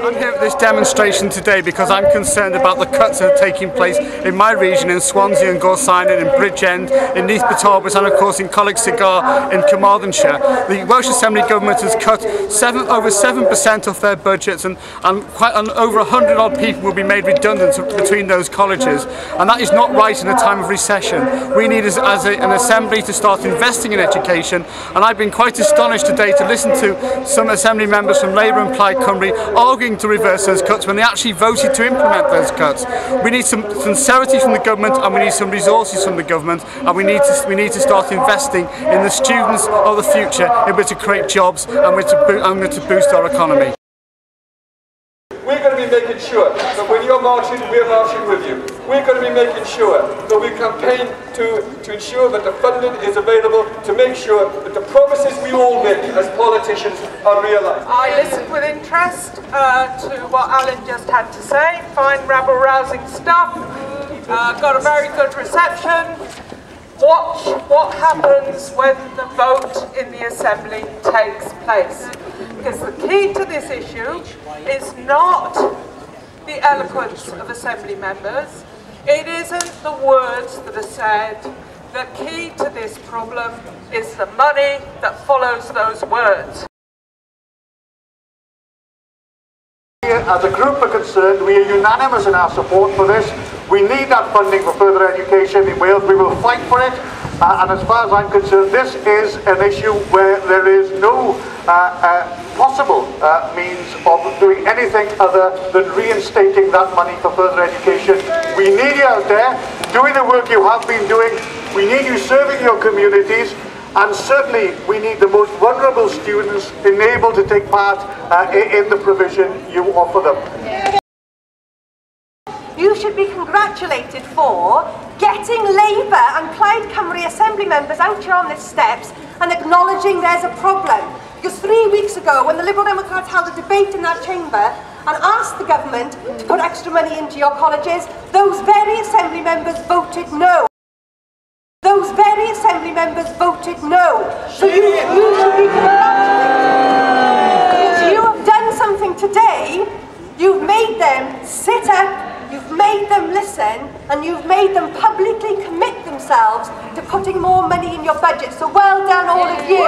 I'm here at this demonstration today because I'm concerned about the cuts that are taking place in my region, in Swansea and Gorseinon, in Bridgend, in Neath Betarbus, and of course in Coleg Cigar in Carmarthenshire. The Welsh Assembly government has cut over 7% of their budgets, and over 100 odd people will be made redundant between those colleges, and that is not right in a time of recession. We need as an Assembly to start investing in education, and I've been quite astonished today to listen to some Assembly members from Labour and Plaid Cymru arguing to reverse those cuts when they actually voted to implement those cuts. We need some sincerity from the government, and we need some resources from the government, and we need to start investing in the students of the future in order to create jobs and to boost our economy. We're going to be making sure that when you're marching, we're marching with you. We're going to be making sure that we campaign to ensure that the funding is available, to make sure that the promises we all make as politicians are realised. I listened with interest to what Alan just had to say. Fine, rabble-rousing stuff. Got a very good reception. Watch what happens when the vote in the Assembly takes place. Because the key to this issue is not the eloquence of Assembly members. It isn't the words that are said. The key to this problem is the money that follows those words. As a group are concerned, we are unanimous in our support for this. We need that funding for further education in Wales. We will fight for it. And as far as I'm concerned, this is an issue where there is no possible means of doing anything other than reinstating that money for further education. We need you out there doing the work you have been doing. We need you serving your communities. And certainly we need the most vulnerable students enabled to take part in the provision you offer them. You should be congratulated for getting Labour and Plaid Cymru Assembly members out here on the steps and acknowledging there's a problem. Because 3 weeks ago, when the Liberal Democrats held a debate in that chamber and asked the government to put extra money into your colleges, those very Assembly members voted no. Those very Assembly members voted no. So you should be congratulated. Because you have done something today. You've made them sit up, you've made them listen, and you've made them publicly commit themselves to putting more money in your budget. So well done, all of you.